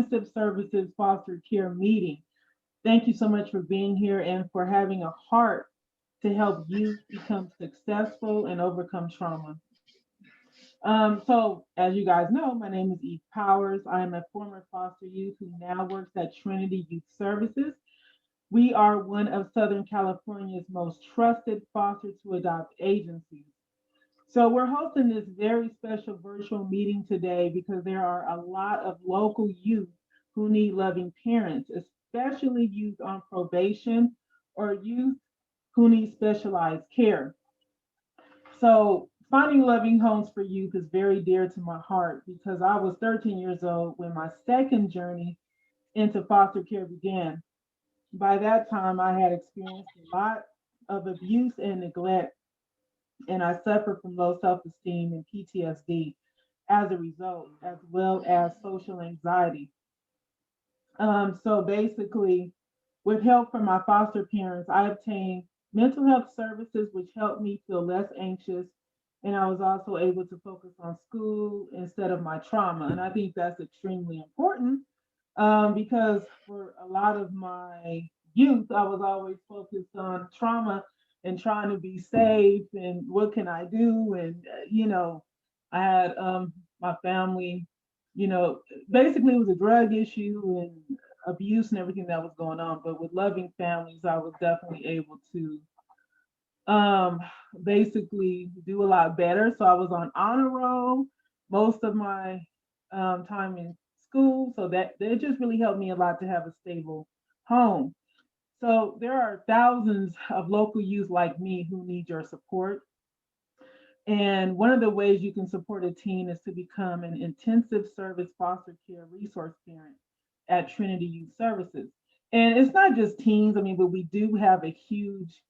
Intensive Services Foster Care meeting. Thank you so much for being here and for having a heart to help youth become successful and overcome trauma. So, as you guys know, my name is Eve Powers. I am a former foster youth who now works at Trinity Youth Services. We are one of Southern California's most trusted foster to adopt agencies. So we're hosting this very special virtual meeting today because there are a lot of local youth who need loving parents, especially youth on probation or youth who need specialized care. So finding loving homes for youth is very dear to my heart because I was 13 years old when my second journey into foster care began. By that time, I had experienced a lot of abuse and neglect, and I suffered from low self esteem and PTSD as a result, as well as social anxiety. So basically, with help from my foster parents, I obtained mental health services, which helped me feel less anxious. And I was also able to focus on school instead of my trauma. And I think that's extremely important because for a lot of my youth, I was always focused on trauma and trying to be safe and what can I do? And, I had my family, you know, basically it was a drug issue and abuse and everything that was going on. But with loving families, I was definitely able to um, basically do a lot better. So I was on honor roll most of my time in school. So that just really helped me a lot to have a stable home. So there are thousands of local youth like me who need your support. And one of the ways you can support a teen is to become an intensive service foster care resource parent at Trinity Youth Services. And it's not just teens, I mean, but we do have a huge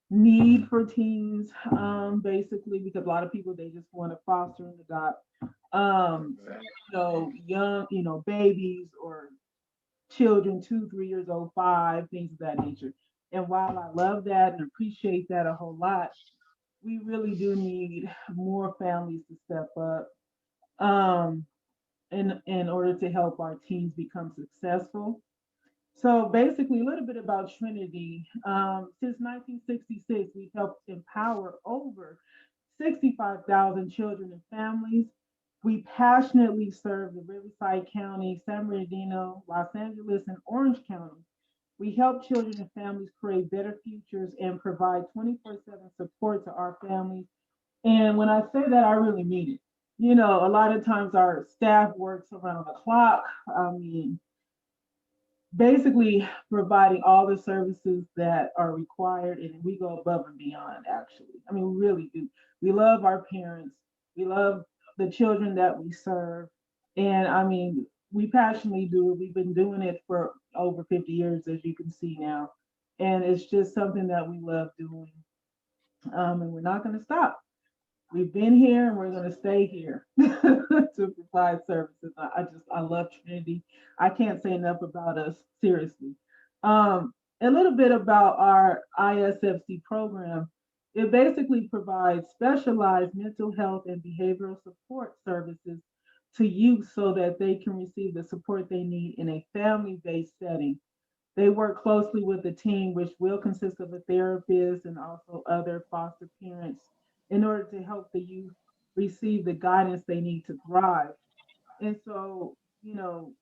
need for teens, basically, because a lot of people they just want to foster and adopt, young, babies or children 2, 3 years old, five, things of that nature. And while I love that and appreciate that a whole lot, we really do need more families to step up um, in order to help our teens become successful. So basically, a little bit about Trinity. Since 1966, we've helped empower over 65,000 children and families. We passionately serve the Riverside County, San Bernardino, Los Angeles, and Orange County. We help children and families create better futures and provide 24/7 support to our families. And when I say that, I really mean it. A lot of times our staff works around the clock. I mean, basically providing all the services that are required, and we go above and beyond, actually. I mean, we really do. We love our parents, we love the children that we serve, and I mean, we passionately do it. We've been doing it for over 50 years, as you can see now, and it's just something that we love doing, and we're not going to stop. We've been here and we're going to stay here to provide services. I love Trinity. I can't say enough about us, seriously. A little bit about our ISFC program. It basically provides specialized mental health and behavioral support services to youth so that they can receive the support they need in a family based setting. They work closely with the team, which will consist of a therapist and also other foster parents, in order to help the youth receive the guidance they need to thrive. And so,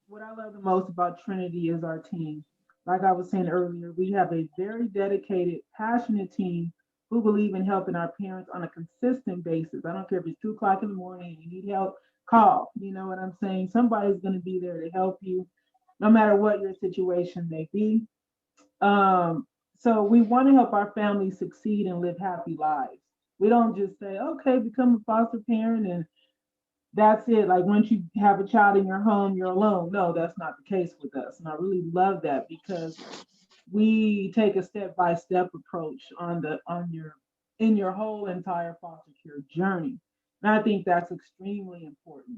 what I love the most about Trinity is our team. Like I was saying earlier, we have a very dedicated, passionate team who believe in helping our parents on a consistent basis. I don't care if it's 2 o'clock in the morning and you need help, call. You know what I'm saying? Somebody's going to be there to help you, no matter what your situation may be. So we want to help our families succeed and live happy lives. We don't just say, okay, become a foster parent and that's it. Like once you have a child in your home, you're alone. No, that's not the case with us. And I really love that because we take a step-by-step approach on your in your whole entire foster care journey. And I think that's extremely important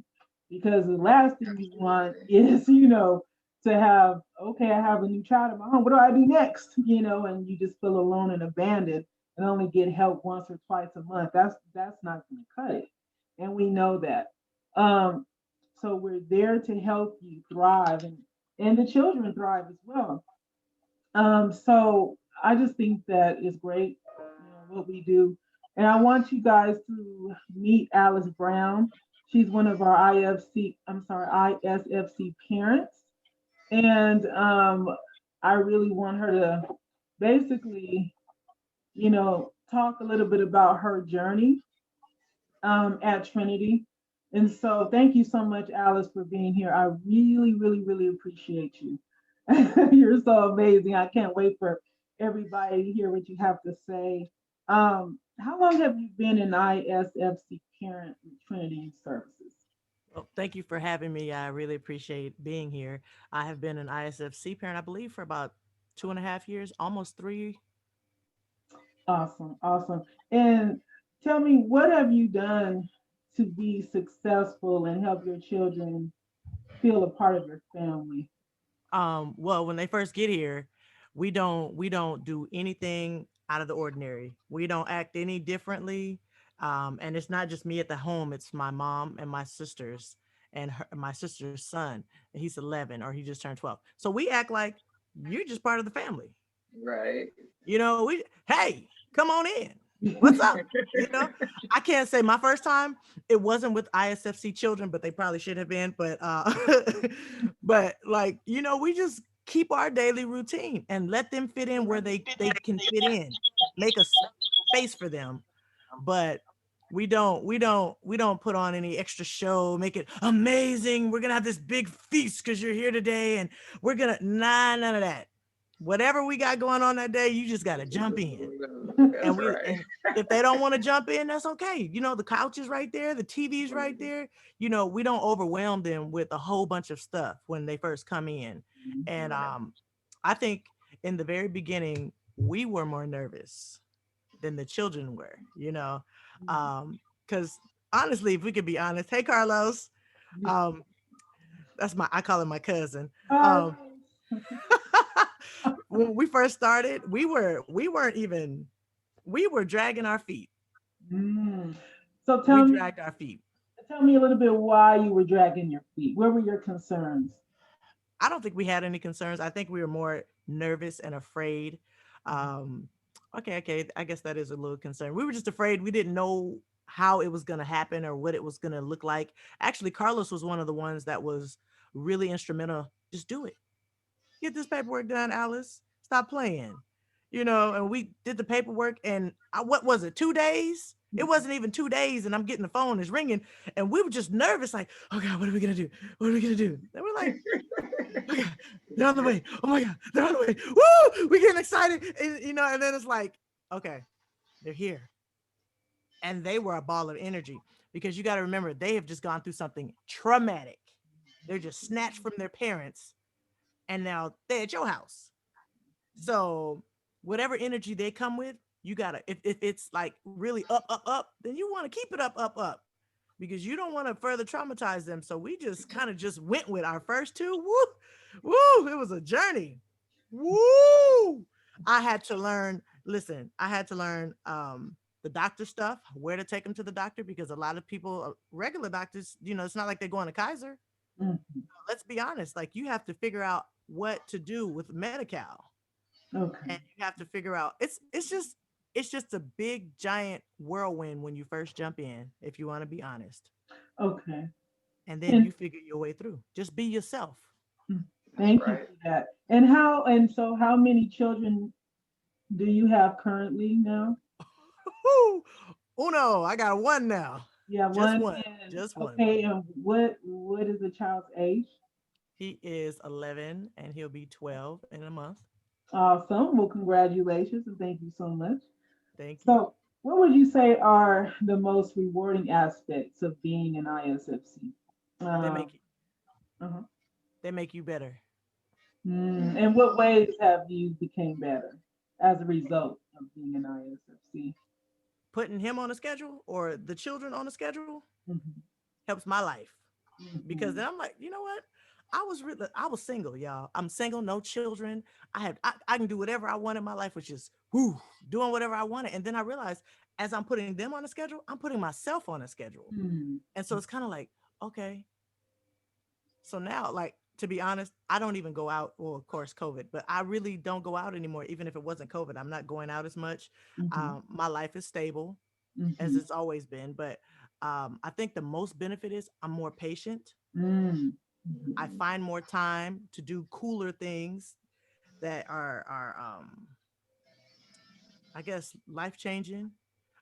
because the last thing you want is, to have, okay, I have a new child in my home. What do I do next? And you just feel alone and abandoned and only get help once or twice a month. That's not going to cut it. And we know that. Um, So we're there to help you thrive, and the children thrive as well. So I just think that is great, what we do. And I want you guys to meet Alice Brown. She's one of our ISFC parents. And I really want her to basically, talk a little bit about her journey at Trinity. And so thank you so much, Alice, for being here. I really, really, really appreciate you. You're so amazing. I can't wait for everybody to hear what you have to say. How long have you been an ISFC parent with Trinity Youth Services? Well, thank you for having me. I really appreciate being here. I have been an ISFC parent, I believe, for about 2.5 years, almost three. Awesome, awesome. And tell me, what have you done to be successful and help your children feel a part of your family? Well, when they first get here, we don't do anything out of the ordinary. We don't act any differently. And it's not just me at the home, it's my mom and my sisters and my sister's son. He's 11 or he just turned 12. So we act like you're just part of the family. Right. We hey, come on in. What's up? You know, I can't say my first time it wasn't with ISFC children, but they probably should have been. But but like, we just keep our daily routine and let them fit in where they can fit in. Make a space for them. But we don't put on any extra show, make it amazing. We're gonna have this big feast because you're here today, and we're gonna none of that. Whatever we got going on that day, you just gotta jump in. That's right. And if they don't want to jump in, that's okay. The couch is right there, the TV's right there. We don't overwhelm them with a whole bunch of stuff when they first come in. And Right. I think in the very beginning, we were more nervous than the children were, because honestly, if we could be honest, hey Carlos, um, I call him my cousin. Carlos. Um, when we first started, we were dragging our feet. Mm. So We tell me, dragged our feet. tell me a little bit why you were dragging your feet. What were your concerns? I don't think we had any concerns. I think we were more nervous and afraid. Um, okay, I guess that is a little concern. We were just afraid. We didn't know how it was going to happen or what it was going to look like. Actually, Carlos was one of the ones that was really instrumental. Just do it. Get this paperwork done, Alice. Stop playing. And we did the paperwork, and what was it, 2 days? It wasn't even 2 days, and I'm getting the phone is ringing, and we were just nervous, like, oh God, what are we gonna do? What are we gonna do? And we're like, oh God, they're on the way. Oh my God, they're on the way. Woo! We're getting excited, and then it's like, okay, they're here, and they were a ball of energy because you got to remember they have just gone through something traumatic. They're just snatched from their parents, and now they're at your house. So whatever energy they come with, you gotta if it's like really up, up, up, then you want to keep it up, up, up. Because you don't want to further traumatize them. So we just kind of just went with our first two. Woo, woo, it was a journey. Woo! I had to learn, listen, I had to learn the doctor stuff, where to take them to the doctor, because a lot of people, regular doctors, it's not like they're going to Kaiser. Mhm. Let's be honest, like you have to figure out what to do with Medi-Cal, Okay. and you have to figure out it's just a big giant whirlwind when you first jump in, if you want to be honest, Okay. and then And you figure your way through. Just be yourself. mm, That's thank you right. for that. And so how many children do you have currently now? Woo! Uno, I got one now. Yeah, Just one. one. And Just one. okay, and what is the child's age? He is 11 and he'll be 12 in a month. Awesome. Well, congratulations and thank you so much. Thank you. So, what would you say are the most rewarding aspects of being an ISFC? They Um, make you, uh-huh. they make you better. In what ways have you became better as a result of being an ISFC? Putting him on a schedule or the children on a schedule Mhm, helps my life, because mhm, then I'm like, you know what? I was single, y'all. I'm single, no children. I can do whatever I want in my life, which is doing whatever I wanted. And then I realized as I'm putting them on a schedule, I'm putting myself on a schedule. mhm, And so it's kind of like, okay, So now, like, to be honest, I don't even go out. Well, of course, COVID, but I really don't go out anymore. Even if it wasn't COVID, I'm not going out as much. Mm-hmm. My life is stable as Mm-hmm. it's always been. But I think the most benefit is I'm more patient. I Mm-hmm. find more time to do cooler things that are I guess life changing.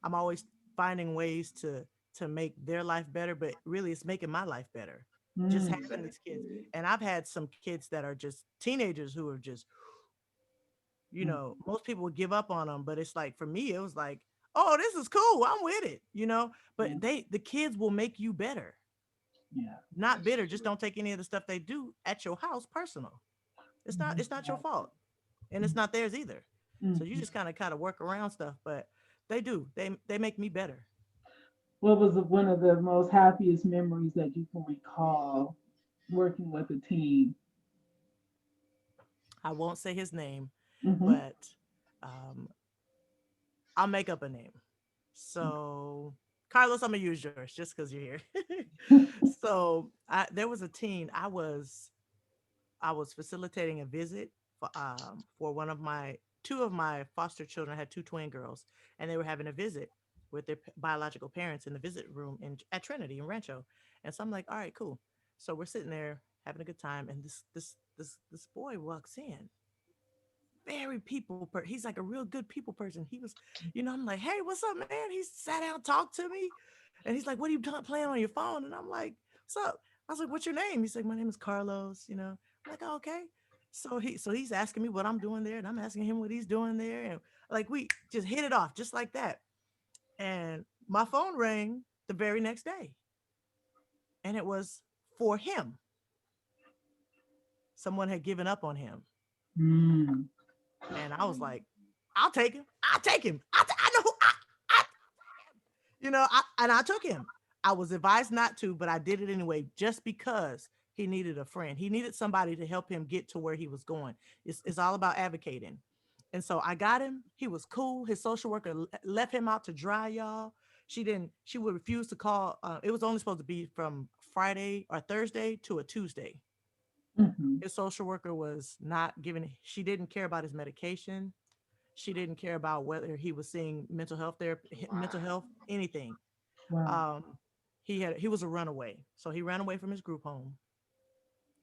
I'm always finding ways to make their life better, but really it's making my life better. Just having these kids. Exactly. And I've had some kids that are just teenagers who are just, most people would give up on them, but it's like for me it was like, "Oh, this is cool. I'm with it." But Yeah. the kids will make you better. Yeah. Not That's bitter. Just true. don't take any of the stuff they do at your house personal. Mhm. It's not your fault. And it's not theirs either. So you Mhm. just kind of work around stuff, but they do. They make me better. What was one of the most happiest memories that you can recall working with a team? I won't say his name, Mm-hmm. but um, I'll make up a name. So, Carlos, I'm gonna use yours just because you're here. So, there was a teen. I was facilitating a visit for one of my two of my foster children. I had two twin girls, and they were having a visit with their biological parents in the visit room at Trinity in Rancho. And so I'm like, all right, cool. So we're sitting there having a good time, and this boy walks in, very he's like a real good people person. He was, I'm like, hey, what's up, man? He sat down, talked to me, and he's like, what are you playing on your phone? And I'm like, what's up? I was like, what's your name? He's like, my name is Carlos. I'm like, oh, okay. So he's asking me what I'm doing there, and I'm asking him what he's doing there, and like we just hit it off just like that. And my phone rang the very next day, and it was for him. Someone had given up on him, Mm. and I was like, I'll take him. I'll take him. I know. And I took him. I was advised not to, but I did it anyway, just because he needed a friend. He needed somebody to help him get to where he was going. It's all about advocating. And so I got him. He was cool. His social worker left him out to dry, y'all. She would refuse to call. It was only supposed to be from Friday or Thursday to a Tuesday. Mm-hmm. His social worker was not giving, she didn't care about his medication. She didn't care about whether he was seeing mental health therapy, mental Wow. health, anything. Wow. um he was a runaway, so he ran away from his group home.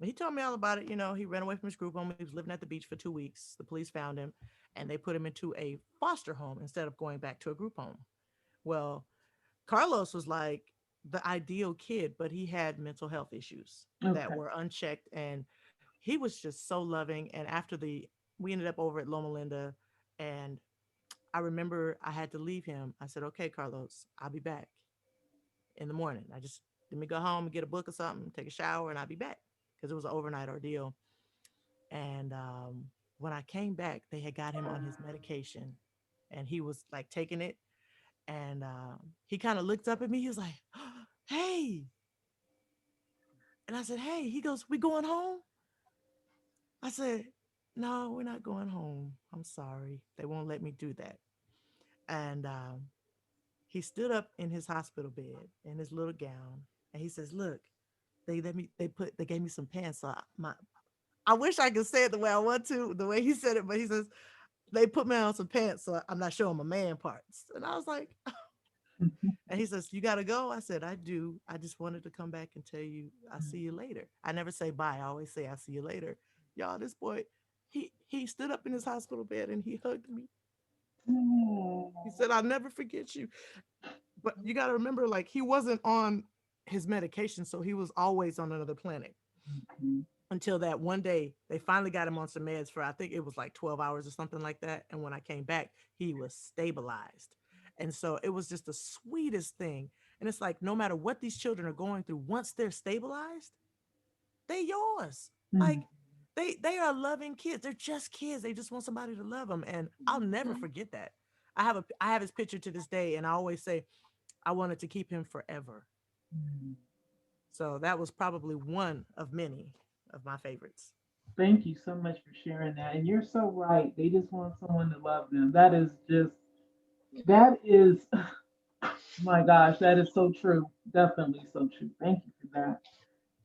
And he told me all about it. He ran away from his group home. He was living at the beach for 2 weeks. The police found him, and they put him into a foster home instead of going back to a group home. Well, Carlos was like the ideal kid, but he had mental health issues that Okay. were unchecked, and he was just so loving. And after we ended up over at Loma Linda, and I remember I had to leave him. I said, okay, Carlos, I'll be back in the morning. I just let me go home and get a book or something, take a shower, and I'll be back, because it was an overnight ordeal. And when I came back, they had got him on his medication, and he was like taking it. And he kind of looked up at me. He was like, "Hey," and I said, "Hey." He goes, "We going home?" I said, "No, we're not going home. I'm sorry. They won't let me do that." And he stood up in his hospital bed in his little gown, and he says, "Look, they gave me some pants. So I wish I could say it the way I want to, the way he said it, but he says they put me on some pants, so I'm not showing my man parts." And I was like, and he says, "You gotta go." I said, "I do. I just wanted to come back and tell you I'll see you later." I never say bye. I always say I'll see you later. Y'all, this boy, he stood up in his hospital bed and he hugged me. He Oh. said, "I'll never forget you." But you gotta remember, like, he wasn't on his medication, so he was always on another planet. Mhm. Until that one day they finally got him on some meds for, I think it was like 12 hours or something like that. And when I came back, he was stabilized. And so it was just the sweetest thing. And it's like, no matter what these children are going through, once they're stabilized, they yours. Mhm. Like, they are loving kids. They're just kids. They just want somebody to love them. And I'll never Mhm. forget that. I have his picture to this day, and I always say I wanted to keep him forever. Mhm. So that was probably one of many of my favorites. Thank you so much for sharing that. And you're so right. They just want someone to love them. That is just, that is, my gosh, that is so true. Definitely so true. Thank you for that.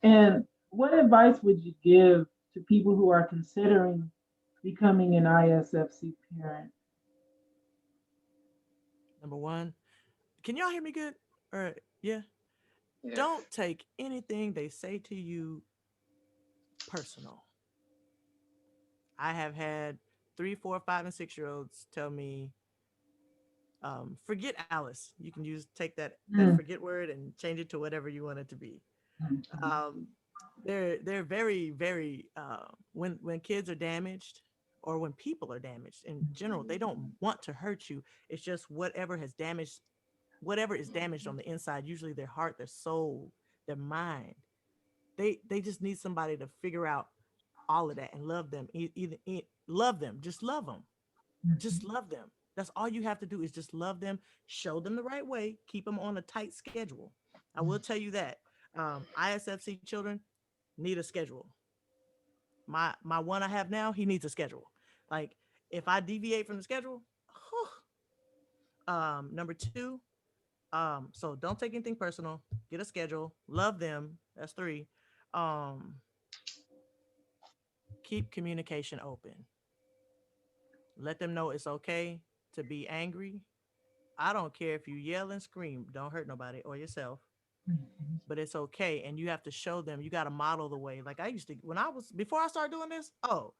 And What advice would you give to people who are considering becoming an ISFC parent? Number one, can y'all hear me good? Or yeah, Yes. don't take anything they say to you personal. I have had 3, 4, 5, and 6 year olds tell me, forget Alice. You can use take that Mm, forget word and change it to whatever you want it to be. mm, Um, they're very very when kids are damaged or when people are damaged in general, they don't want to hurt you. It's just whatever is damaged on the inside, usually their heart, their soul, their mind. They just need somebody to figure out all of that and love them. Love them, just love them, just love them. That's all you have to do is just love them, show them the right way, keep them on a tight schedule. I will tell you that ISFC children need a schedule. My one I have now, he needs a schedule. Like if I deviate from the schedule, number two, so don't take anything personal. Get a schedule. Love them. That's three. Um, keep communication open. Let them know it's okay to be angry. I don't care if you yell and scream. Don't hurt nobody or yourself, mm, but it's okay. And you have to show them. You got to model the way. Like I used to when I was before I started doing this. Oh,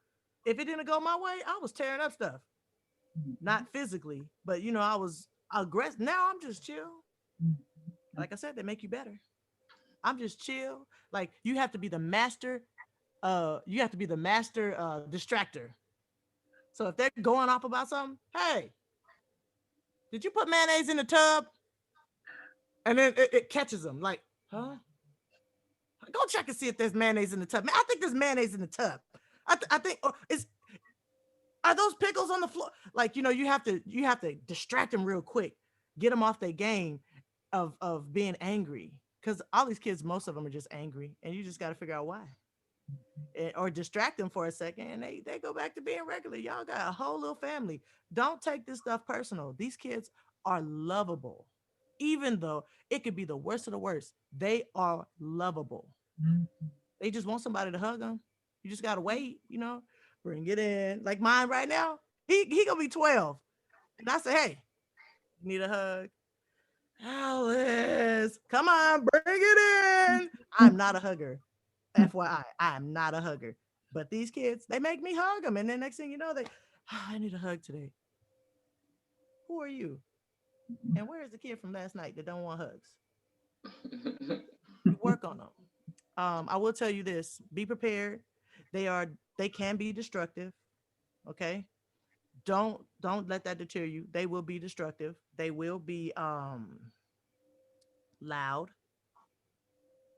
if it didn't go my way, I was tearing up stuff. mm, Not physically, but I was aggressive. Now I'm just chill. mm, Like I said, they make you better. I'm just chill. Like you have to be the master distractor. So if they're going off about something, hey, did you put mayonnaise in the tub? And then it catches them like, huh? Go check and see if there's mayonnaise in the tub. Man, I think there's mayonnaise in the tub. I think is are those pickles on the floor? Like, you have to distract them real quick, get them off their game of being angry. Because all these kids, most of them are just angry, and you just got to figure out why. Or distract them for a second and they go back to being regular. Y'all got a whole little family. Don't take this stuff personal. These kids are lovable. Even though it could be the worst of the worst, they are lovable. mm, They just want somebody to hug them. You just gotta wait. Bring it in. Like mine right now, he gonna be 12. And I say, hey, you need a hug? Alice, come on, bring it in. I'm not a hugger. FYI, I am not a hugger. But these kids, they make me hug them. And then next thing you know, I need a hug today. Who are you? And where is the kid from last night that don't want hugs? You work on them. I will tell you this: be prepared. They can be destructive. Okay, don't let that deter you. They will be destructive. They will be loud.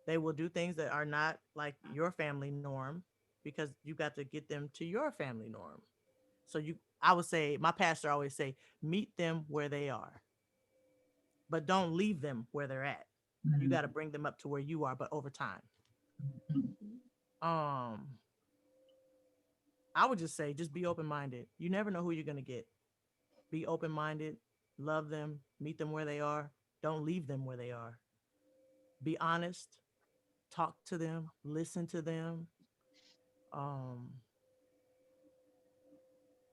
They will do things that are not like your family norm because you got to get them to your family norm. So I would say, my pastor always say, meet them where they are, but don't leave them where they're at. You got to mm, bring them up to where you are, but over time. mm, Um, I would just say, just be open minded. You never know who you're gonna get. Be open minded, love them, meet them where they are. Don't leave them where they are. Be honest, talk to them, listen to them. Um,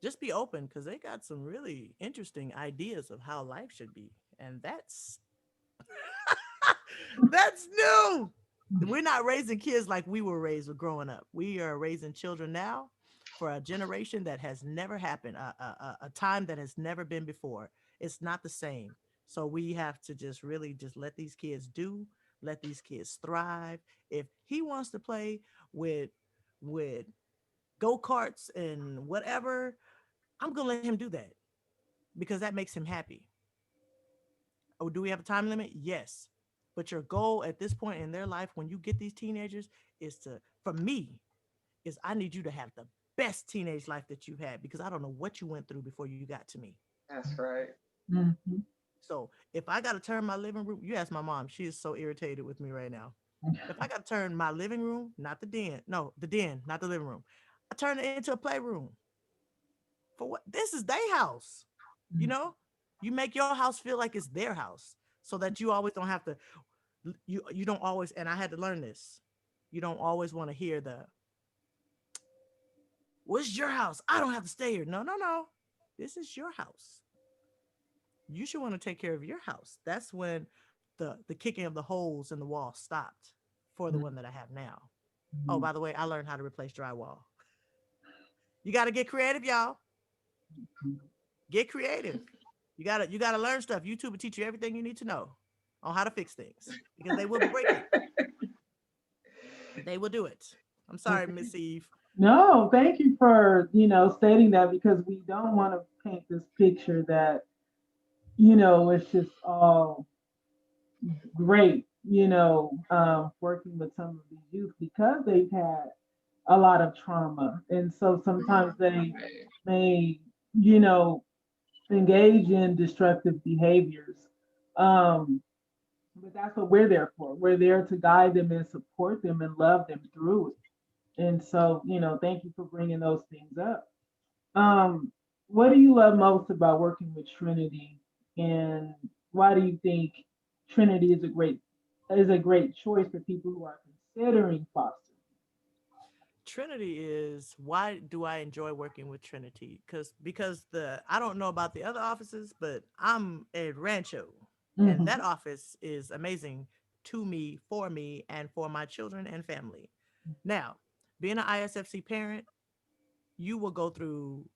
just be open because they got some really interesting ideas of how life should be, and that's new. We're not raising kids like we were raised growing up. We are raising children now for a generation that has never happened, a time that has never been before. It's not the same. So we have to just really just let these kids let these kids thrive. If he wants to play with with go karts and whatever, I'm gonna let him do that because that makes him happy. Oh, do we have a time limit? Yes. But your goal at this point in their life, when you get these teenagers, is for me, is I need you to have the best teenage life that you've had because I don't know what you went through before you got to me. That's right. mm, mm, So if I got to turn my living room, you ask my mom, she is so irritated with me right now. If I got to turn my living room, not the den, no, the den, not the living room, I turn it into a playroom. For what? This is their house. You mm, know, you make your house feel like it's their house so that you always don't have to, you don't always, and I had to learn this. You don't always want to hear the, what's your house? I don't have to stay here. No, no, no. This is your house. You should want to take care of your house. That's when the kicking of the holes in the wall stopped for the one that I have now. Oh, by the way, I learned how to replace drywall. You got to get creative, y'all. Get creative. You gotta learn stuff. YouTube will teach you everything you need to know on how to fix things because they will break it. They will do it. I'm sorry, Okay. Miss Eve. No, thank you for, stating that because we don't want to paint this picture that, it's just all great, working with some of these youth because they've had a lot of trauma. And so sometimes they Right. may, you know, engage in destructive behaviors. Um, but that's what we're there for. We're there to guide them and support them and love them through it. And so, thank you for bringing those things up. Um, what do you love most about working with Trinity, and why do you think Trinity is a great choice for people who are considering foster? Trinity is why do I enjoy working with Trinity? Because the I don't know about the other offices, but I'm at Rancho, and Hmm. that office is amazing to me, and for my children and family. Now, being an ISFC parent, you will go through.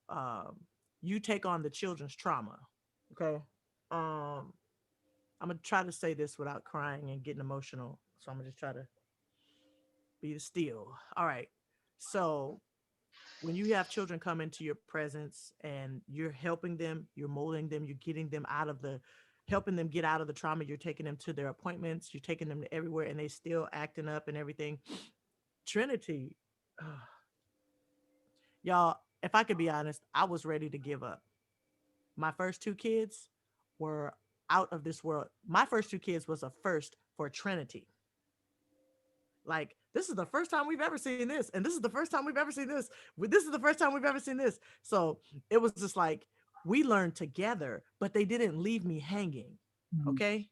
You take on the children's trauma. Okay. Um, I'm gonna try to say this without crying and getting emotional. So I'm gonna just try to be still. All right. So when you have children come into your presence and you're helping them, you're molding them, you're getting them out of the helping them get out of the trauma, you're taking them to their appointments, you're taking them to everywhere and they still acting up and everything. Trinity, y'all, if I could be honest, I was ready to give up. My first two kids were out of this world. My first two kids was a first for Trinity. Like, this is the first time we've ever seen this, and this is the first time we've ever seen this. This is the first time we've ever seen this. So it was just like we learned together, but they didn't leave me hanging. Okay.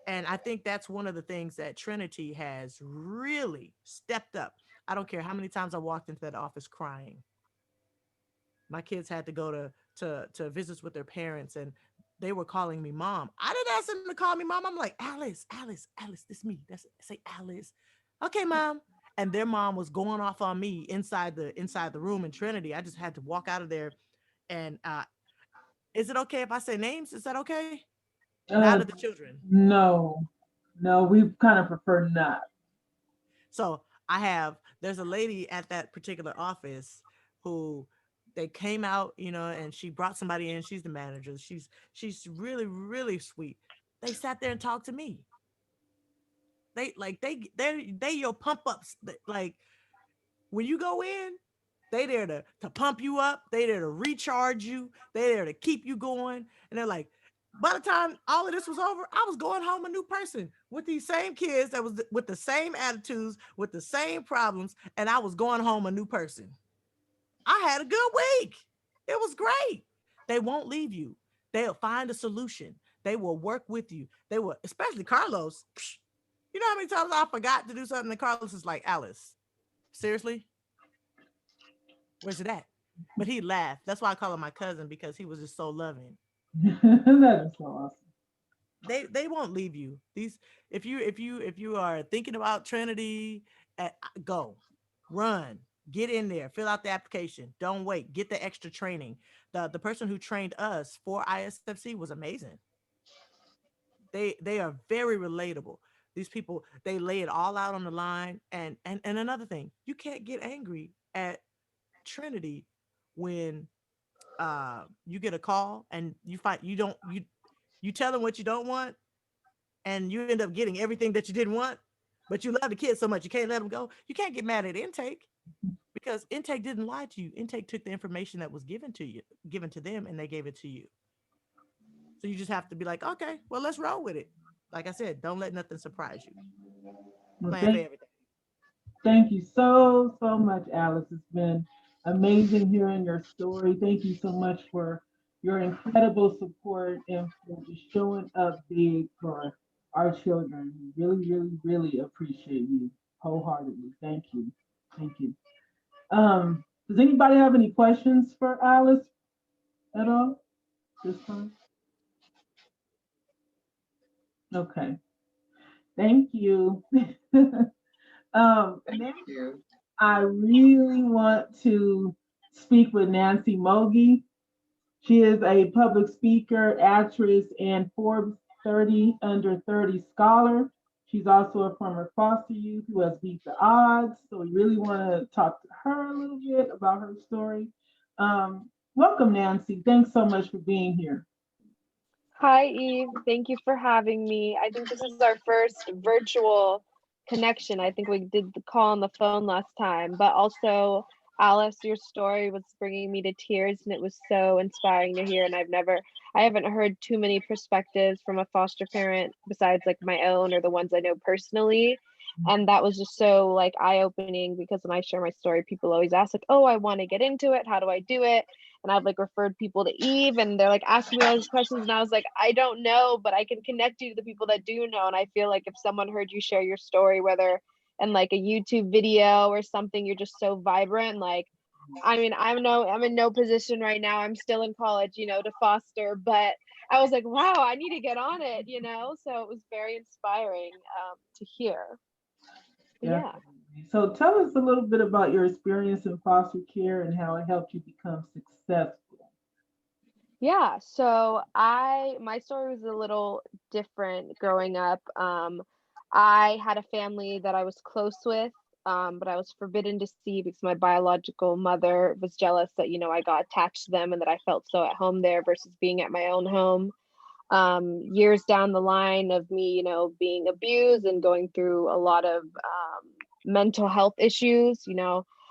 And I think that's one of the things that Trinity has really stepped up. I don't care how many times I walked into that office crying. My kids had to go to visits with their parents, and they were calling me mom. I didn't ask them to call me mom. I'm like, Alice, Alice, Alice, this me. That's say Alice. Okay, mom. And their mom was going off on me inside the room in Trinity. I just had to walk out of there. And is it okay if I say names? Is that okay? Not Uh, of the children. no, no, we kind of prefer not. So there's a lady at that particular office who they came out, and she brought somebody in. She's the manager. She's really, really sweet. They sat there and talked to me. They your pump ups. Like when you go in, they there to pump you up. They there to recharge you. They there to keep you going. And they're like, by the time all of this was over, I was going home a new person with these same kids that was with the same attitudes, with the same problems, and I was going home a new person. I had a good week. It was great. They won't leave you. They'll find a solution. They will work with you. They will, especially Carlos. You know how many times I forgot to do something and Carlos is like, Alice, seriously? Where's it at? But he laughed. That's why I call him my cousin because he was just so loving. That is so awesome. They won't leave you. These if you are thinking about Trinity, uh, go, run, get in there, fill out the application. Don't wait. Get the extra training. The person who trained us for ISFC was amazing. They are very relatable. These people they lay it all out on the line. And another thing, you can't get angry at Trinity when you get a call and you find you tell them what you don't want and you end up getting everything that you didn't want, but you love the kids so much you can't let them go. You can't get mad at intake because intake didn't lie to you. Intake took the information that was given to them, and they gave it to you. So you just have to be like, okay, well, let's roll with it. Like I said, don't let nothing surprise you. Well, Plan for thank everything. thank you so much, Alice. It's been amazing hearing your story. Thank you so much for your incredible support and for just showing up big for our children. We really, really, really appreciate you. wholeheartedly. Thank you. Thank you. Does anybody have any questions for Alice at all this time? Okay. Thank you. Thank Next, you. I really want to speak with Nancy Mogee. She is a public speaker, actress, and Forbes 30 under 30 scholar. She's also a former foster youth who has beat the odds. So we really want to talk to her a little bit about her story. Welcome, Nancy. Thanks so much for being here. Hi, Eve. Thank you for having me. I think this is our first virtual connection. I think we did the call on the phone last time, but also, Alice, your story was bringing me to tears and it was so inspiring to hear. And I haven't heard too many perspectives from a foster parent besides like my own or the ones I know personally. And that was just so like eye-opening because when I share my story, people always ask like, oh, I want to get into it. How do I do it? And I've like referred people to Eve and they're like asking me all these questions. And I was like, I don't know, but I can connect you to the people that do know. And I feel like if someone heard you share your story, whether in like a YouTube video or something, you're just so vibrant. Like, I mean, I'm in no position right now. I'm still in college, to foster, but I was like, wow, I need to get on it, So it was very inspiring to hear. Yeah. So tell us a little bit about your experience in foster care and how it helped you become successful. Yeah, so my story was a little different growing up. I had a family that I was close with, but I was forbidden to see because my biological mother was jealous that, I got attached to them and that I felt so at home there versus being at my own home. Years down the line of me, being abused and going through a lot of mental health issues,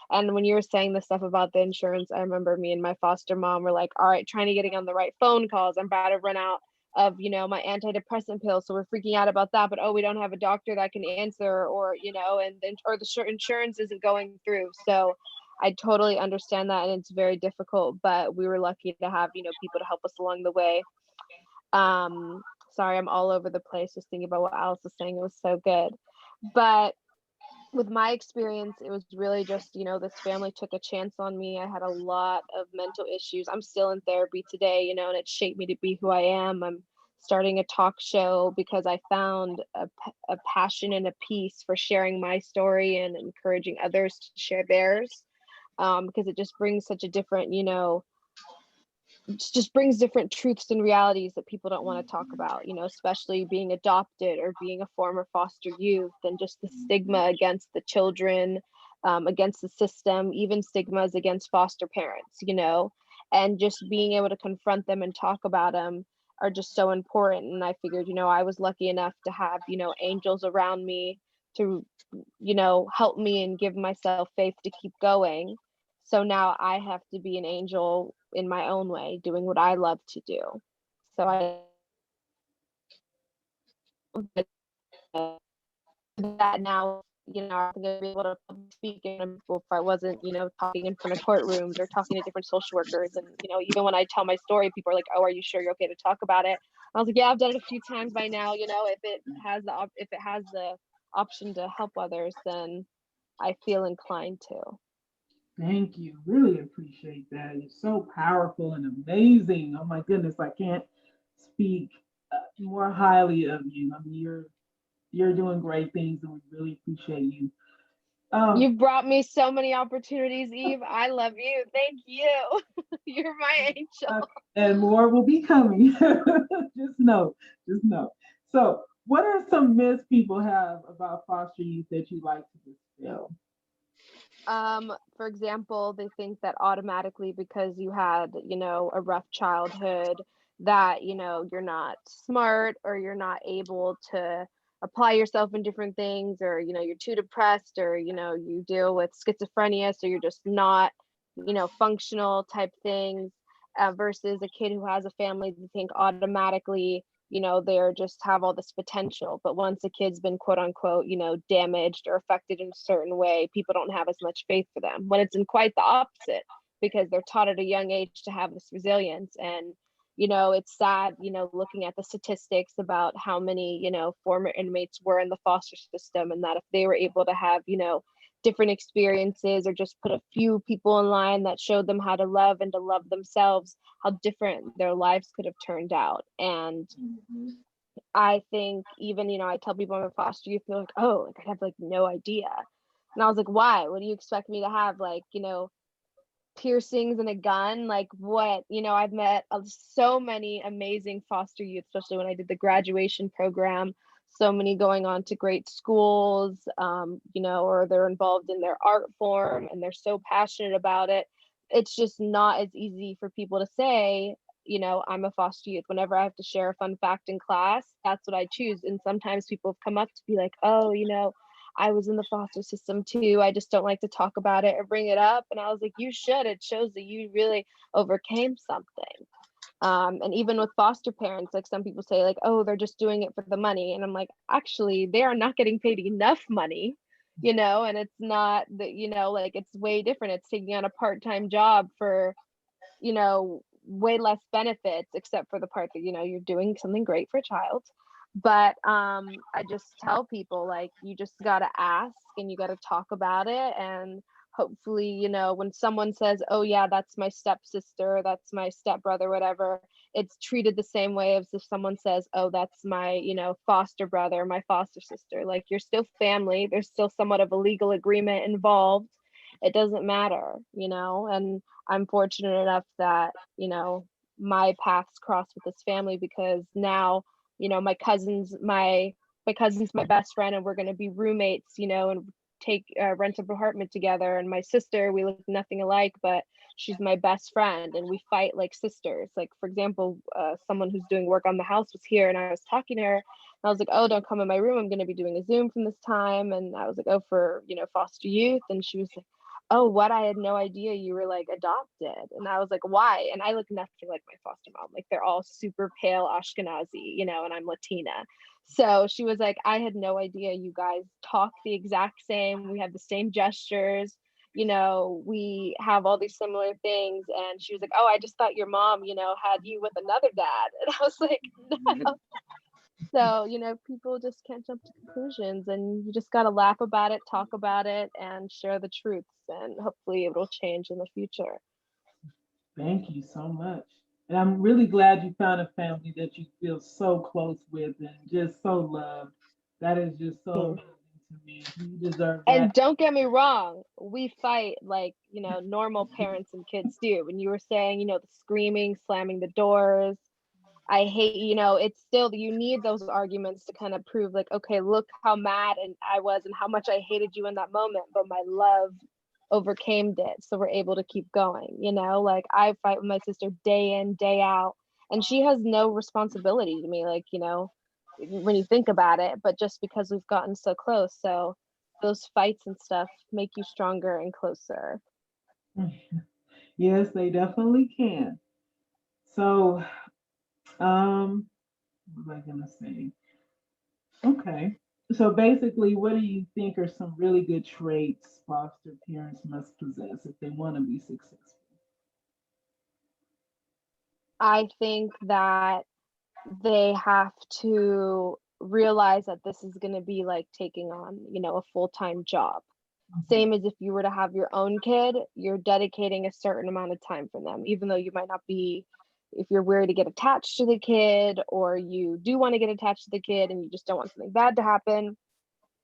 and when you were saying the stuff about the insurance, I remember me and my foster mom were like, all right, trying to getting on the right phone calls. I'm about to run out of, my antidepressant pills. So we're freaking out about that. But, oh, we don't have a doctor that can answer or, and then, or the insurance isn't going through. So I totally understand that. And it's very difficult, but we were lucky to have, people to help us along the way. Sorry, I'm all over the place just thinking about what Alice was saying. It was so good. But with my experience, it was really just, this family took a chance on me. I had a lot of mental issues. I'm still in therapy today, and it shaped me to be who I am. I'm starting a talk show because I found a passion and a peace for sharing my story and encouraging others to share theirs, because it just brings such a different, just brings different truths and realities that people don't want to talk about, especially being adopted or being a former foster youth, and just the stigma against the children, against the system, even stigmas against foster parents, and just being able to confront them and talk about them are just so important. And I figured, I was lucky enough to have, angels around me to, help me and give myself faith to keep going. So now I have to be an angel in my own way, doing what I love to do. So that now, I think I'd be able to speak in if I wasn't, talking in front of courtrooms or talking to different social workers. And, even when I tell my story, people are like, oh, are you sure you're okay to talk about it? I was like, yeah, I've done it a few times by now. If it has the option to help others, then I feel inclined to. Thank you. Really appreciate that. You're so powerful and amazing. Oh my goodness, I can't speak more highly of you. I mean, you're doing great things, and we really appreciate you. You've brought me so many opportunities, Eve. I love you. Thank you. You're my angel. And more will be coming. Just know, just know. So, what are some myths people have about foster youth that you'd like to dispel? For example, they think that automatically because you had, a rough childhood, that, you're not smart or you're not able to apply yourself in different things, or, you're too depressed, or, you deal with schizophrenia, so you're just not, functional type things, versus a kid who has a family, they think automatically, they're just have all this potential. But once a kid's been quote unquote, damaged or affected in a certain way, people don't have as much faith for them, when it's in quite the opposite, because they're taught at a young age to have this resilience. And It's sad, looking at the statistics about how many, former inmates were in the foster system, and that if they were able to have, different experiences, or just put a few people in line that showed them how to love and to love themselves, how different their lives could have turned out. And I think even, I tell people I'm a foster youth, they're like, oh, like I have like no idea. And I was like, why? What do you expect me to have? Like, piercings and a gun? Like what? I've met so many amazing foster youth, especially when I did the graduation program. So many going on to great schools, or they're involved in their art form and they're so passionate about it. It's just not as easy for people to say, I'm a foster youth. Whenever I have to share a fun fact in class, that's what I choose. And sometimes people have come up to be like, oh, I was in the foster system too. I just don't like to talk about it or bring it up. And I was like, you should. It shows that you really overcame something. And even with foster parents, like some people say like, oh, they're just doing it for the money. And I'm like, actually, they are not getting paid enough money, and it's not that, like it's way different. It's taking on a part-time job for, way less benefits, except for the part that, you're doing something great for a child. But I just tell people, like, you just got to ask and you got to talk about it. And hopefully, when someone says, oh yeah, that's my stepsister, that's my stepbrother, whatever, it's treated the same way as if someone says, oh, that's my, foster brother, my foster sister. Like, you're still family. There's still somewhat of a legal agreement involved. It doesn't matter, and I'm fortunate enough that, my paths crossed with this family, because now, my cousin's my best friend, and we're going to be roommates, and take rent an apartment together. And my sister, we look nothing alike, but she's my best friend, and we fight like sisters. Like, for example, someone who's doing work on the house was here, and I was talking to her, and I was like, oh, don't come in my room, I'm going to be doing a Zoom from this time. And I was like, oh, for foster youth. And she was like, oh, what? I had no idea you were like adopted. And I was like, why? And I look nothing like my foster mom. Like, they're all super pale Ashkenazi, and I'm Latina. So she was like, I had no idea you guys talk the exact same. We have the same gestures. We have all these similar things. And she was like, oh, I just thought your mom, had you with another dad. And I was like, no. So, people just can't jump to conclusions, and you just got to laugh about it, talk about it, and share the truths. And hopefully it will change in the future. Thank you so much. And I'm really glad you found a family that you feel so close with and just so loved. That is just so amazing to me. You deserve that. And don't get me wrong, we fight like, normal parents and kids do. When you were saying, the screaming, slamming the doors, I hate, it's still, you need those arguments to kind of prove like, okay, look how mad and I was and how much I hated you in that moment, but my love overcame it. So we're able to keep going, like I fight with my sister day in, day out, and she has no responsibility to me, like, when you think about it, but just because we've gotten so close. So those fights and stuff make you stronger and closer. Yes, they definitely can. So, what was I gonna say? Okay. So basically, what do you think are some really good traits foster parents must possess if they want to be successful? I think that they have to realize that this is going to be like taking on, a full-time job. Same as if you were to have your own kid, you're dedicating a certain amount of time for them, even though you might not be, if you're worried to get attached to the kid, or you do want to get attached to the kid and you just don't want something bad to happen,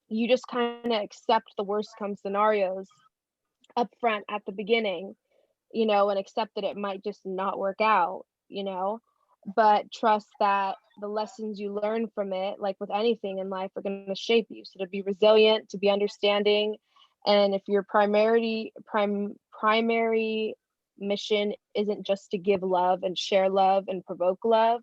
you just kind of accept the worst come scenarios up front at the beginning, and accept that it might just not work out, but trust that the lessons you learn from it, like with anything in life, are going to shape you. So to be resilient, to be understanding. And if your primary mission isn't just to give love and share love and provoke love,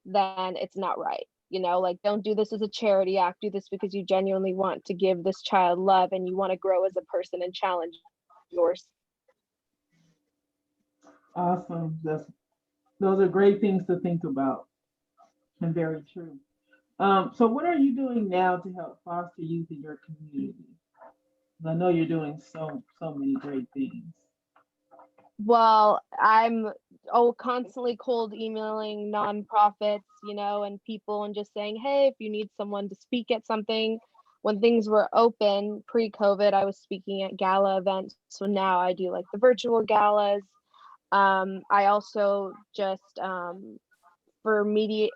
then it's not right. Like, don't do this as a charity act. Do this because you genuinely want to give this child love and you want to grow as a person and challenge yours. Awesome. Those are great things to think about and very true. So what are you doing now to help foster youth in your community? I know you're doing so many great things. Well, I'm constantly cold emailing nonprofits, and people, and just saying, hey, if you need someone to speak at something. When things were open pre-COVID, I was speaking at gala events. So now I do like the virtual galas. I also just for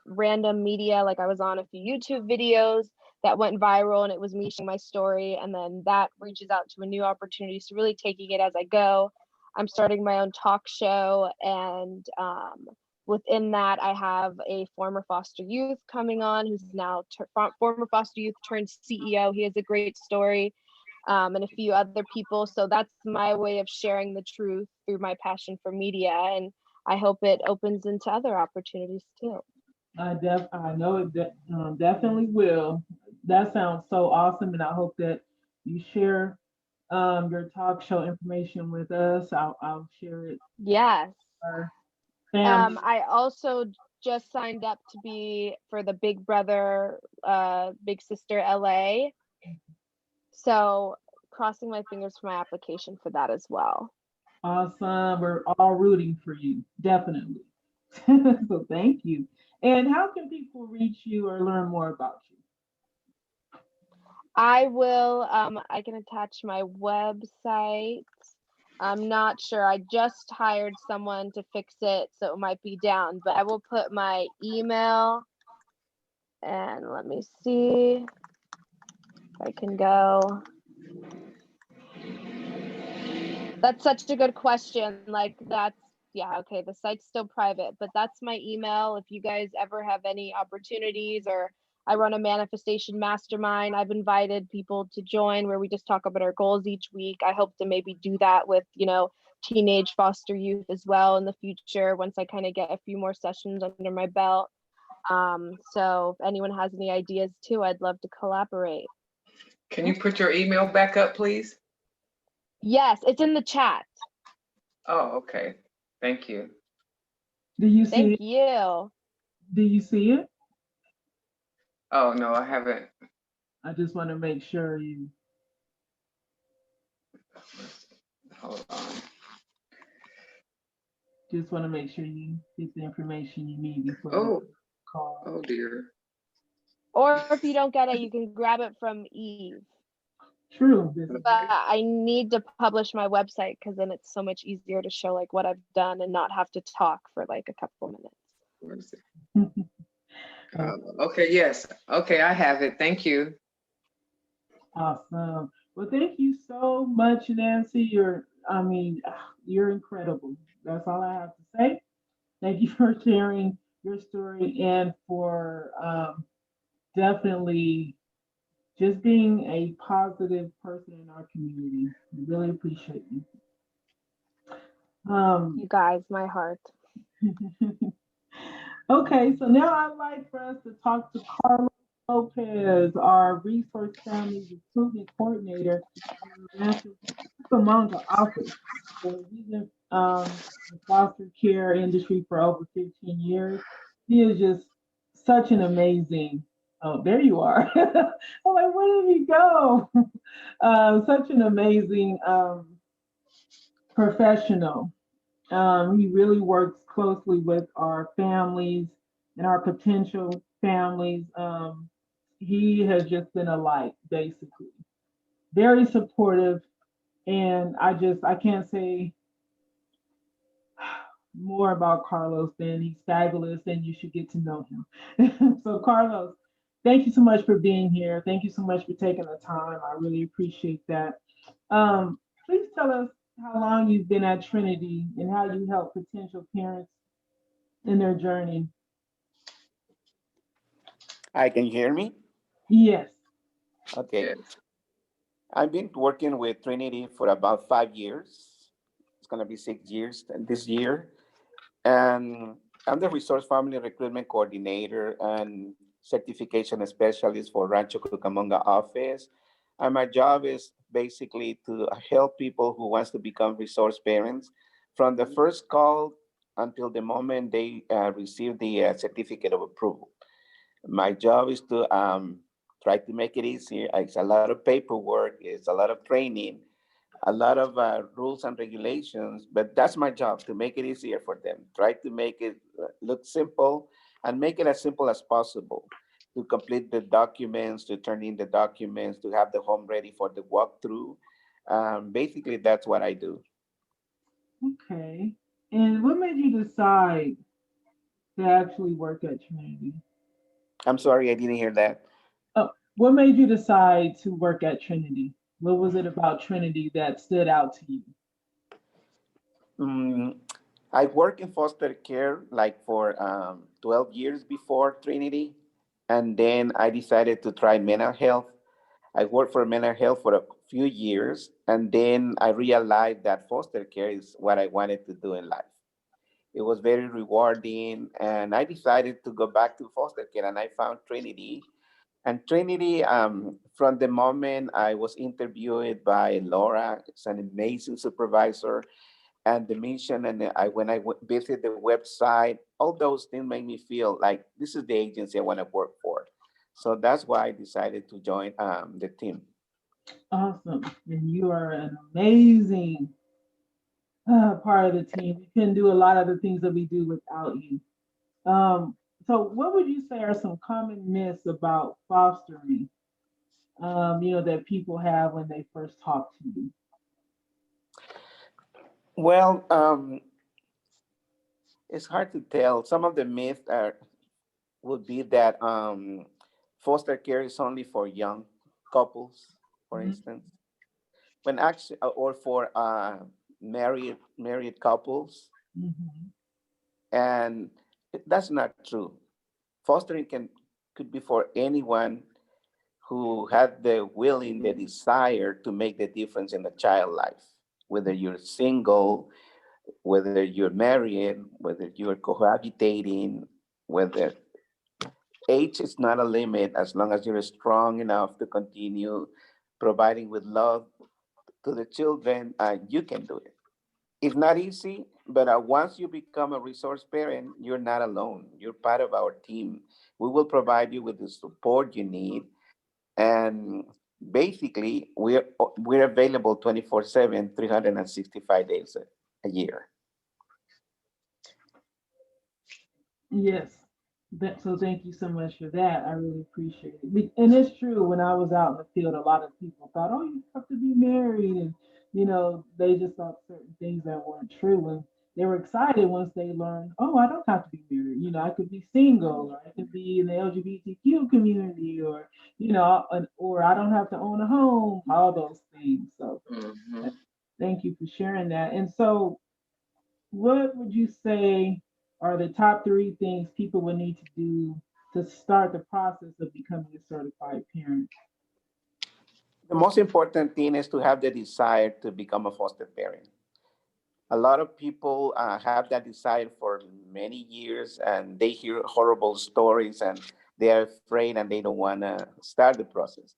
random media, like I was on a few YouTube videos that went viral, and it was me sharing my story, and then that reaches out to a new opportunity. So really taking it as I go. I'm starting my own talk show, and within that, I have a former foster youth coming on who's now former foster youth turned CEO. He has a great story, and a few other people. So that's my way of sharing the truth through my passion for media, and I hope it opens into other opportunities too. I know it definitely will. That sounds so awesome, and I hope that you share your talk show information with us. I'll share it Yes. with our family. I also just signed up to be for the Big Brother, Big Sister LA. So crossing my fingers for my application for that as well. Awesome. We're all rooting for you, definitely. So thank you. And how can people reach you or learn more about you? I will, I can attach my website. I'm not sure. I just hired someone to fix it, so it might be down, but I will put my email, and let me see if I can go. That's such a good question. Like yeah, okay, the site's still private, but that's my email. If you guys ever have any opportunities, or I run a manifestation mastermind, I've invited people to join where we just talk about our goals each week. I hope to maybe do that with, teenage foster youth as well in the future, once I kind of get a few more sessions under my belt. So if anyone has any ideas too, I'd love to collaborate. Can you put your email back up, please? Yes, it's in the chat. Oh, okay. Thank you. Do you see Thank it? you. Do you see it? Oh, no, I haven't. I just want to make sure you. Hold on. Just want to make sure you get the information you need before Oh, you call. oh dear. Or if you don't get it, you can grab it from Eve. True. But I need to publish my website, because then it's so much easier to show like what I've done and not have to talk for like a couple minutes. Where is it? Okay, yes. Okay, I have it. Thank you. Awesome. Well, thank you so much, Nancy. You're incredible. That's all I have to say. Thank you for sharing your story and for definitely just being a positive person in our community. We really appreciate you. You guys, my heart. Okay, so now I'd like for us to talk to Carlos Lopez, our Resource Family Recruitment Coordinator in the Rancho office. So he's in the foster care industry for over 15 years. He is just such an amazing, oh, there you are. I'm like, where did he go? Such an amazing professional. He really works closely with our families and our potential families. He has just been a light, basically. Very supportive. And I can't say more about Carlos than he's fabulous and you should get to know him. So, Carlos, thank you so much for being here. Thank you so much for taking the time. I really appreciate that. Please tell us how long you've been at Trinity and how you help potential parents in their journey. Hi, can you hear me? Yes. Okay. Yes. I've been working with Trinity for about 5 years. It's going to be 6 years this year. And I'm the Resource Family Recruitment Coordinator and Certification Specialist for Rancho Cucamonga office. And my job is basically to help people who wants to become resource parents from the first call until the moment they receive the certificate of approval. My job is to try to make it easy. It's a lot of paperwork, it's a lot of training, a lot of rules and regulations, but that's my job, to make it easier for them. Try to make it look simple and make it as simple as possible to complete the documents, to turn in the documents, to have the home ready for the walkthrough. Basically, that's what I do. Okay. And what made you decide to actually work at Trinity? I'm sorry, I didn't hear that. Oh, what made you decide to work at Trinity? What was it about Trinity that stood out to you? Mm, I worked in foster care like for 12 years before Trinity. And then I decided to try mental health. I worked for mental health for a few years. And then I realized that foster care is what I wanted to do in life. It was very rewarding. And I decided to go back to foster care. And I found Trinity. And Trinity, from the moment I was interviewed by Laura, it's an amazing supervisor, and the mission, and when I visit the website, all those things make me feel like this is the agency I want to work for. So that's why I decided to join the team. Awesome. And you are an amazing part of the team. We couldn't do a lot of the things that we do without you. So what would you say are some common myths about fostering, that people have when they first talk to you? Well, it's hard to tell. Some of the myths would be that foster care is only for young couples, for Mhm. instance, when actually, or for married couples, Mhm. and that's not true. Fostering could be for anyone who had the willing, the desire to make the difference in the child life, whether you're single, whether you're married, whether you're cohabitating, whether age is not a limit as long as you're strong enough to continue providing with love to the children, you can do it. It's not easy, but once you become a resource parent, you're not alone. You're part of our team. We will provide you with the support you need. And basically, we're available 24/7, 365 days a year. Yes. So thank you so much for that. I really appreciate it. And it's true, when I was out in the field, a lot of people thought, oh, you have to be married. And, they just thought certain things that weren't true. And they were excited once they learned, oh, I don't have to be married. I could be single, or I could be in the LGBTQ community, or, or I don't have to own a home, all those things. So Mhm. thank you for sharing that. And so, what would you say are the top three things people would need to do to start the process of becoming a certified parent? The most important thing is to have the desire to become a foster parent. A lot of people have that desire for many years, and they hear horrible stories and they are afraid and they don't want to start the process.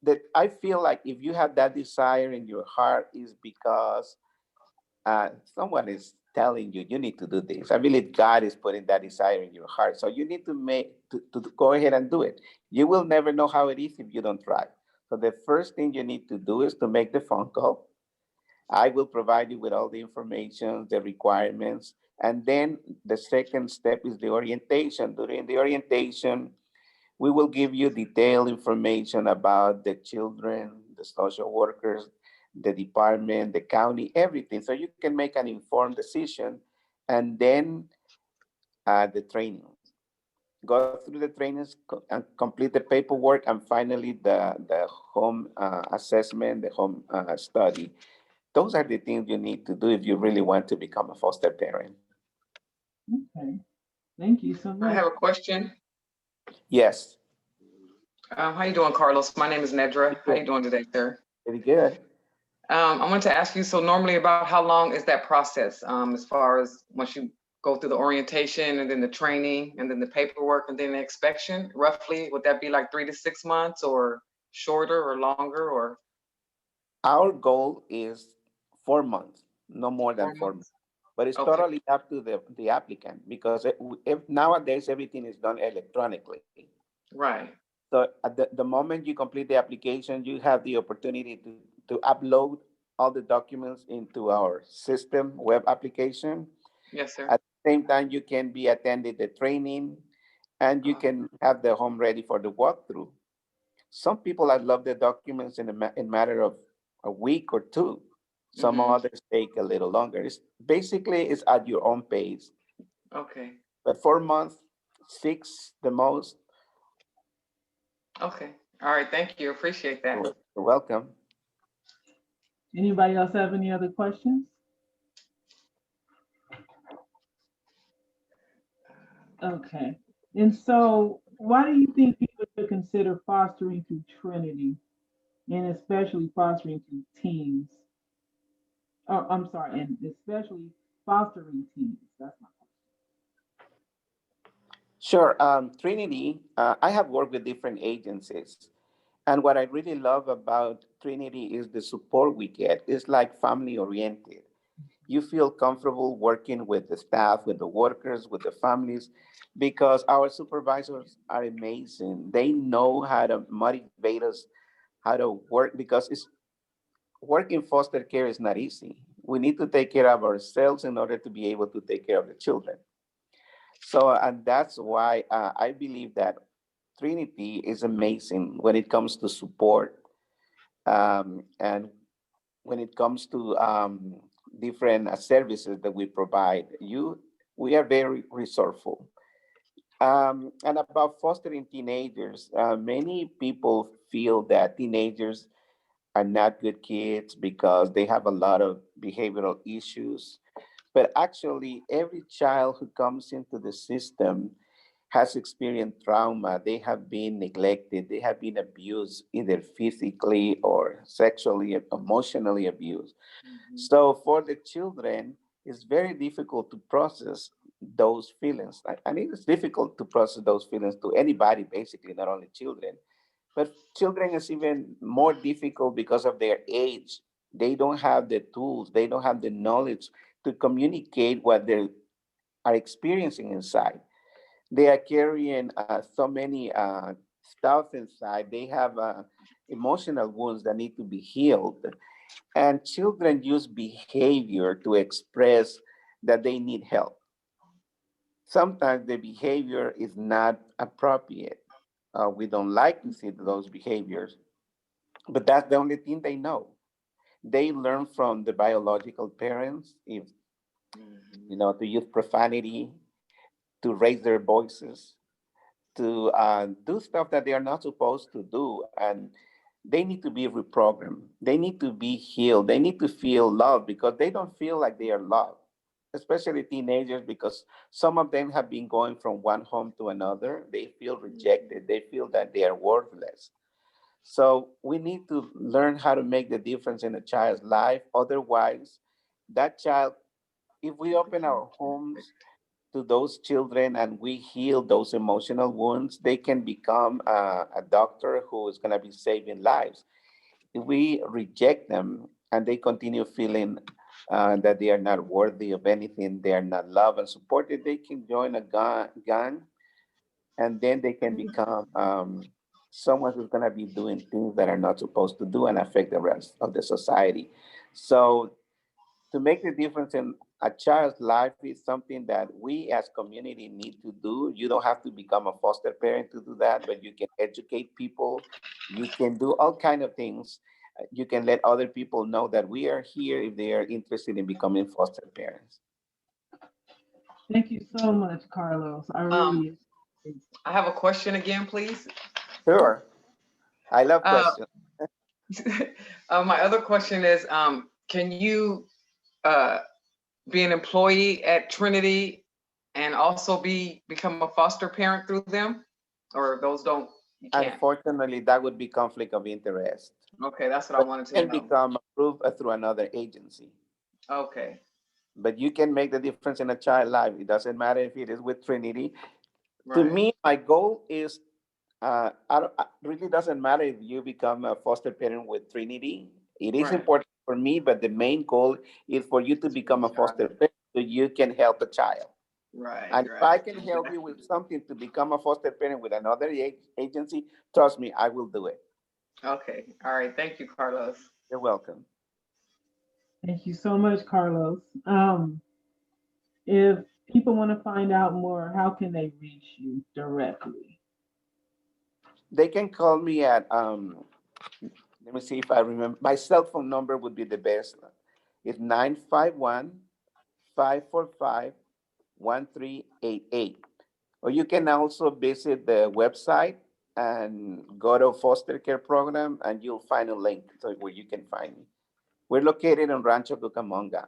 That I feel like if you have that desire in your heart is because someone is telling you you need to do this. I believe God is putting that desire in your heart, so you need to to go ahead and do it. You will never know how it is if you don't try. So the first thing you need to do is to make the phone call. I will provide you with all the information, the requirements, and then the second step is the orientation. During the orientation, we will give you detailed information about the children, the social workers, the department, the county, everything, so you can make an informed decision. And then the training. Go through the trainings and complete the paperwork, and finally the home assessment, the home study. Those are the things you need to do if you really want to become a foster parent. Okay, thank you so I much. have a question. Yes. How you doing, Carlos? My name is Nedra. Very How you good. doing today, sir? Very good. I wanted to ask you, so normally about how long is that process, as far as once you go through the orientation and then the training and then the paperwork and then the inspection, roughly, would that be like 3 to 6 months or shorter or longer or Our goal is 4 months, no more than four 4 months. months? But it's Okay, totally up to the applicant, because if nowadays everything is done electronically. right. So at the moment you complete the application, you have the opportunity to upload all the documents into our system web application. Yes, sir. At the same time, you can be attended the training and you Oh, can have the home ready for the walkthrough. Some people I love the documents in matter of a week or two. Some mm-hmm. others take a little longer. It's basically it's at your own pace. Okay. But 4 months, six the most. Okay. All right. Thank you. Appreciate that. You're welcome. Anybody else have any other questions? Okay. And so, why do you think people should consider fostering through Trinity, and especially fostering through teens? Oh, I'm sorry, and especially fostering teens. That's my Sure. Trinity, I have worked with different agencies. And what I really love about Trinity is the support we get. It's like family oriented. You feel comfortable working with the staff, with the workers, with the families, because our supervisors are amazing. They know how to motivate us, how to work, because it's work in foster care is not easy. We need to take care of ourselves in order to be able to take care of the children. So, and that's why I believe that Trinity is amazing when it comes to support, and when it comes to different services that we provide. We are very resourceful. And about fostering teenagers, many people feel that teenagers are not good kids because they have a lot of behavioral issues. But actually, every child who comes into the system has experienced trauma. They have been neglected. They have been abused, either physically or sexually, emotionally abused. Mhm. So for the children, it's very difficult to process those feelings. I mean, it's difficult to process those feelings to anybody, basically, not only children. But children is even more difficult because of their age. They don't have the tools, they don't have the knowledge to communicate what they are experiencing inside. They are carrying so many stuff inside. They have emotional wounds that need to be healed. And children use behavior to express that they need help. Sometimes the behavior is not appropriate. We don't like to see those behaviors, but that's the only thing they know. They learn from the biological parents, if Mhm. to use profanity, to raise their voices, to do stuff that they are not supposed to do, and they need to be reprogrammed. They need to be healed. They need to feel loved because they don't feel like they are loved, especially teenagers, because some of them have been going from one home to another. They feel rejected. They feel that they are worthless. So we need to learn how to make the difference in a child's life. Otherwise, that child, if we open our homes to those children and we heal those emotional wounds, they can become a doctor who is going to be saving lives. If we reject them and they continue feeling that they are not worthy of anything, they are not loved and supported, they can join a gang, and then they can become someone who's going to be doing things that are not supposed to do and affect the rest of the society. So to make the difference in a child's life is something that we as community need to do. You don't have to become a foster parent to do that, but you can educate people. You can do all kind of things. You can let other people know that we are here if they are interested in becoming foster parents. question. Thank you so much, Carlos. I Um, really appreciate I have a question again, please. Sure. I love Uh, questions. my other question is, can you uh, be an employee at Trinity and also become a foster parent through them, or those don't? You can't. Unfortunately, that would be conflict of interest. Okay, that's what I But wanted you to can know. become approved through another agency. Okay. But you can make the difference in a child life. It doesn't matter if it is with Trinity. To Right. me, my goal is really doesn't matter if you become a foster parent with Trinity. It is Right. important for me, but the main goal is for you to It's for the become a foster child. parent so you can help a child. Right. And if I Right. can help you with Exactly. something to become a foster parent with another agency, trust me, I will do it. Okay. All right. Thank you, Carlos. You're welcome. Thank you so much, Carlos. If people want to find out more, how can they reach you directly? They can call me at, let me see if I remember. My cell phone number would be the best. It's 951-545-1388. Or you can also visit the website and go to foster care program and you'll find a link to where you can find me. We're located in Rancho Cucamonga,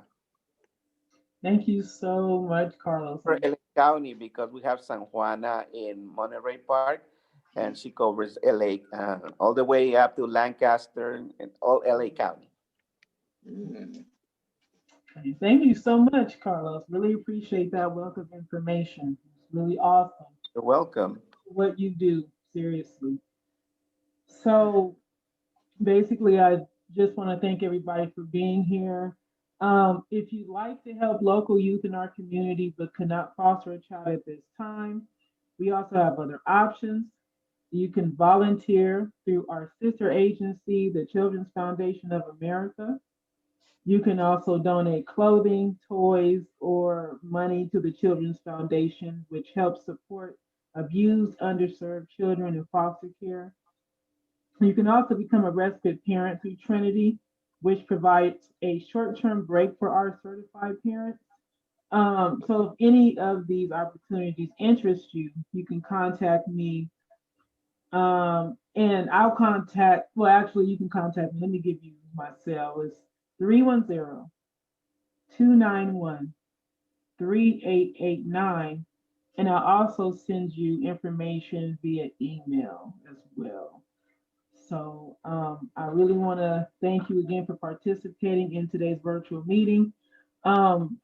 Thank you so much, Carlos. for LA County, because we have San Juana in Monterey Park, and she covers LA all the way up to Lancaster and all LA County. Mm. Thank you so much, Carlos. Really appreciate that wealth of information. It's really awesome You're welcome. what you do, seriously. So basically, I just want to thank everybody for being here. If you'd like to help local youth in our community but cannot foster a child at this time, we also have other options. You can volunteer through our sister agency, the Children's Foundation of America. You can also donate clothing, toys, or money to the Children's Foundation, which helps support abused, underserved children in foster care. You can also become a respite parent through Trinity, which provides a short-term break for our certified parents. So if any of these opportunities interest you, you can contact me. And I'll contact, well, actually, you can contact me. Let me give you my cell. It's 310-291-3889. And I'll also send you information via email as well. So I really want to thank you again for participating in today's virtual meeting. Um,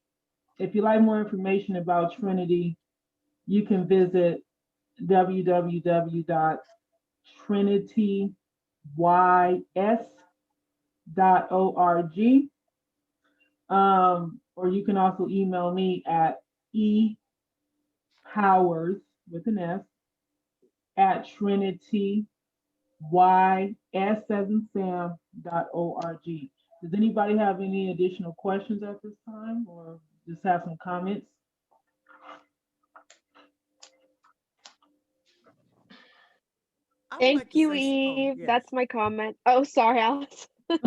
if you'd like more information about Trinity, you can visit www.trinitys.org. Or you can also email me at epowers with an S at Trinity y7sam.org. Does anybody have any additional questions at this time or just have some comments? I would Thank like to you, say, Eve. yes. That's my comment. Oh, sorry, Alice. No,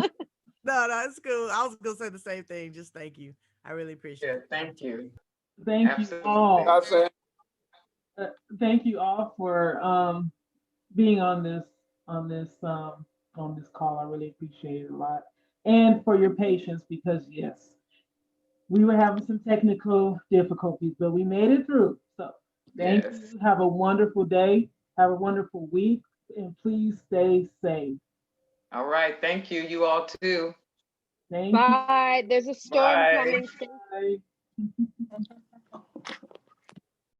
it's cool. I was gonna say the same thing. Just thank you. I really appreciate Yeah, it. thank you. Thank you all. Absolutely. Thank you all for being on this call. I really appreciate it a lot, and for your patience because yes, we were having some technical difficulties, but we made it through. So thank Yes. you. Have a wonderful day. Have a wonderful week, and please stay safe. All right. Thank you. You all too. Thank you. Bye. There's a storm Bye. coming. Bye.